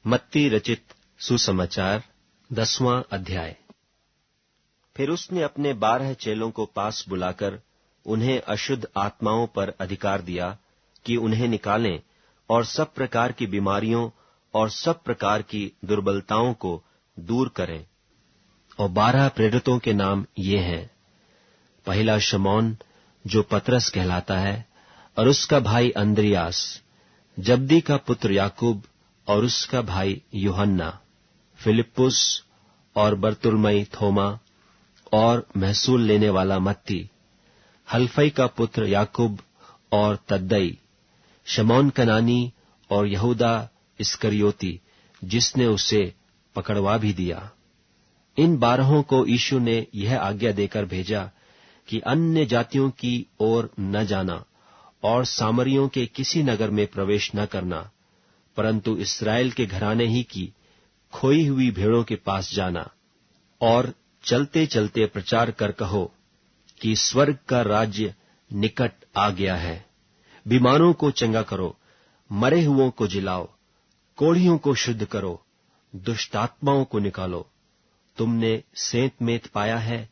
मत्ती रचित सुसमाचार 10वां अध्याय। फिर उसने अपने 12 चेलों को पास बुलाकर उन्हें अशुद्ध आत्माओं पर अधिकार दिया कि उन्हें निकालें और सब प्रकार की बीमारियों और सब प्रकार की दुर्बलताओं को दूर करें। और 12 प्रेरितों के नाम ये हैं। पहला शमौन जो पतरस कहलाता है, और उसका भाई अंद्रियास, जब्दी का पुत्र याकूब और उसका भाई यूहन्ना, फिलिप्पुस और बरतुल्मै थोमा और महसूल लेने वाला मत्ती, हल्फई का पुत्र याकूब और तद्दई, शमौन कनानी और यहूदा इस्करियोती जिसने उसे पकड़वा भी दिया। इन 12 को यीशु ने यह आज्ञा देकर भेजा कि अन्य जातियों की ओर न जाना और सामरियों के किसी नगर में प्रवेश न करना, परंतु इस्राएल के घराने ही की खोई हुई भेड़ों के पास जाना। और चलते चलते प्रचार कर कहो कि स्वर्ग का राज्य निकट आ गया है। बीमारों को चंगा करो, मरे हुओं को जिलाओ, कोढ़ियों को शुद्ध करो, दुष्टात्माओं को निकालो। तुमने सेंत मेत पाया है,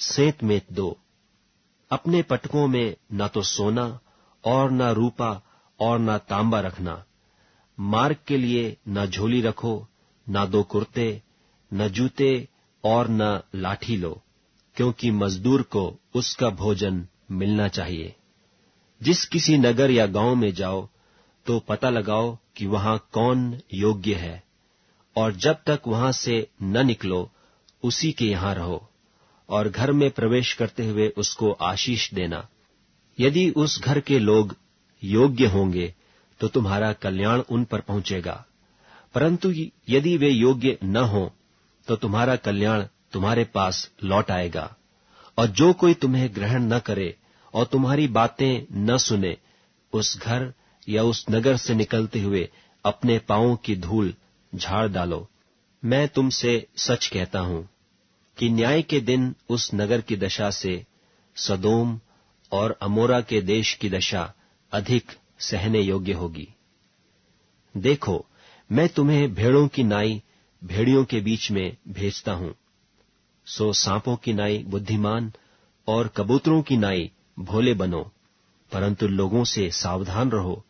सेंत मेत दो। अपने पटकों में न तो सोना और न रूपा और न तांबा रखना। मार्ग के लिए न झोली रखो, न 2 कुर्ते, न जूते और न लाठी लो, क्योंकि मजदूर को उसका भोजन मिलना चाहिए। जिस किसी नगर या गांव में जाओ तो पता लगाओ कि वहां कौन योग्य है, और जब तक वहां से न निकलो उसी के यहां रहो, और घर में प्रवेश करते हुए उसको आशीष देना। यदि उस घर के लोग योग्य होंगे तो तुम्हारा कल्याण उन पर पहुंचेगा, परंतु यदि वे योग्य न हों तो तुम्हारा कल्याण तुम्हारे पास लौट आएगा। और जो कोई तुम्हें ग्रहण न करे और तुम्हारी बातें न सुने, उस घर या उस नगर से निकलते हुए अपने पांवों की धूल झाड़ डालो। मैं तुमसे सच कहता हूं कि न्याय के दिन उस नगर की दशा से सदोम और अमोरा के देश की दशा अधिक सहने योग्य होगी। देखो, मैं तुम्हें भेड़ों की नाई भेड़ियों के बीच में भेजता हूं। सो सांपों की नाई बुद्धिमान और कबूतरों की नाई भोले बनो, परंतु लोगों से सावधान रहो,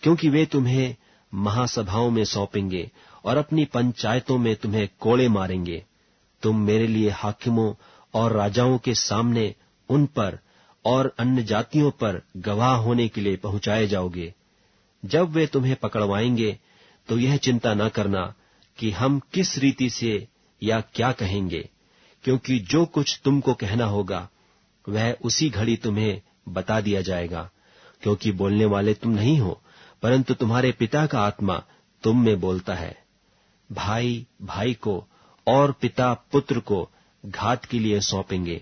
क्योंकि वे तुम्हें महासभाओं में सौंपेंगे और अपनी पंचायतों में तुम्हें कोड़े मारेंगे। तुम मेरे लिए हाकिमों और राजाओं के सामने उन पर और अन्य जातियों पर गवाह होने के लिए पहुंचाए जाओगे। जब वे तुम्हें पकड़वाएंगे तो यह चिंता न करना कि हम किस रीति से या क्या कहेंगे, क्योंकि जो कुछ तुमको कहना होगा वह उसी घड़ी तुम्हें बता दिया जाएगा, क्योंकि बोलने वाले तुम नहीं हो, परंतु तुम्हारे पिता का आत्मा तुम में बोलता है। भाई भाई को और पिता पुत्र को घात के लिए सौंपेंगे,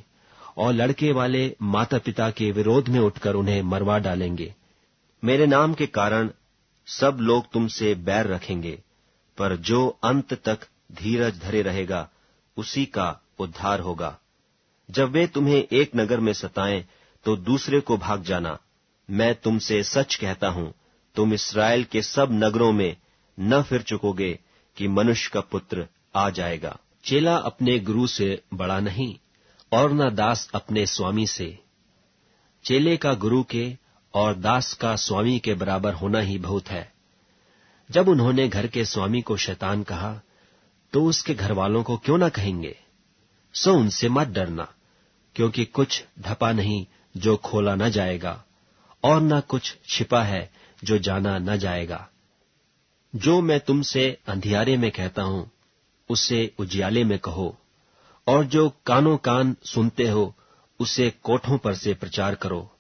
और लड़के वाले माता पिता के विरोध में उठकर उन्हें मरवा डालेंगे। मेरे नाम के कारण सब लोग तुमसे बैर रखेंगे, पर जो अंत तक धीरज धरे रहेगा उसी का उद्धार होगा। जब वे तुम्हें एक नगर में सताएं तो दूसरे को भाग जाना। मैं तुमसे सच कहता हूं, तुम इस्राएल के सब नगरों में न फिर चुकोगे कि मनुष्य का पुत्र आ जाएगा। चेला अपने गुरु से बड़ा नहीं, और न दास अपने स्वामी से। चेले का गुरु के और दास का स्वामी के बराबर होना ही बहुत है। जब उन्होंने घर के स्वामी को शैतान कहा, तो उसके घर वालों को क्यों न कहेंगे? सो उनसे मत डरना, क्योंकि कुछ ढपा नहीं जो खोला न जाएगा, और न कुछ छिपा है जो जाना न जाएगा। जो मैं तुमसे अंधियारे में कहता हूं उसे उजियाले में कहो, और जो कानों कान सुनते हो उसे कोठों पर से प्रचार करो।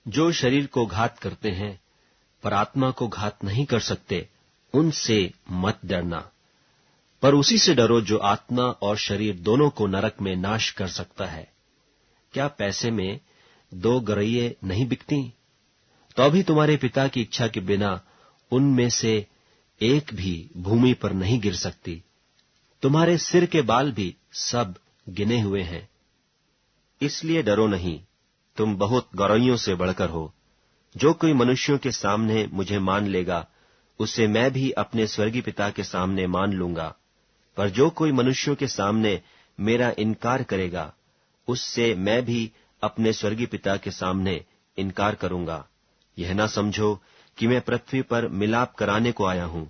जो शरीर को घात करते हैं पर आत्मा को घात नहीं कर सकते, उनसे मत डरना, पर उसी से डरो जो आत्मा और शरीर दोनों को नरक में नाश कर सकता है। क्या पैसे में 2 गरैये नहीं बिकती? तो अभी तुम्हारे पिता की इच्छा के बिना उनमें से एक भी भूमि पर नहीं गिर सकती। तुम्हारे सिर के बाल भी सब गिने हुए हैं। इसलिए डरो नहीं, तुम बहुत गौरैयों से बढ़कर हो। जो कोई मनुष्यों के सामने मुझे मान लेगा उसे मैं भी अपने स्वर्गीय पिता के सामने मान लूंगा। पर जो कोई मनुष्यों के सामने मेरा इनकार करेगा, उससे मैं भी अपने स्वर्गीय पिता के सामने इनकार करूंगा। यह ना समझो कि मैं पृथ्वी पर मिलाप कराने को आया हूं।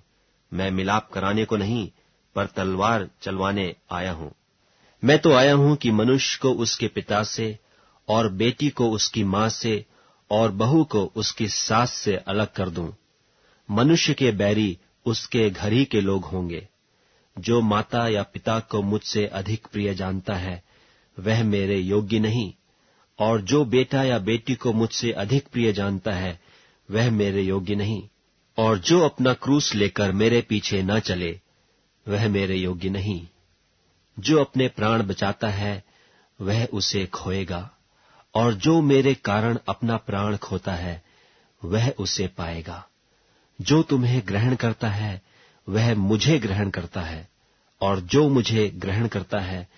मैं मिलाप कराने को नहीं, पर तलवार चलवाने आया हूं। मैं तो आया हूं कि मनुष्य को उसके पिता से, और बेटी को उसकी मां से, और बहू को उसकी सास से अलग कर दूं। मनुष्य के बैरी उसके घर ही के लोग होंगे। जो माता या पिता को मुझसे अधिक प्रिय जानता है, वह मेरे योग्य नहीं, और जो बेटा या बेटी को मुझसे अधिक प्रिय जानता है, वह मेरे योग्य नहीं, और जो अपना क्रूस लेकर मेरे पीछे न चले, वह मेरे योग्य नहीं। जो अपने प्राण बचाता है, वह उसे खोएगा, और जो मेरे कारण अपना प्राण खोता है, वह उसे पाएगा। जो तुम्हें ग्रहण करता है, वह मुझे ग्रहण करता है, और जो मुझे ग्रहण करता है,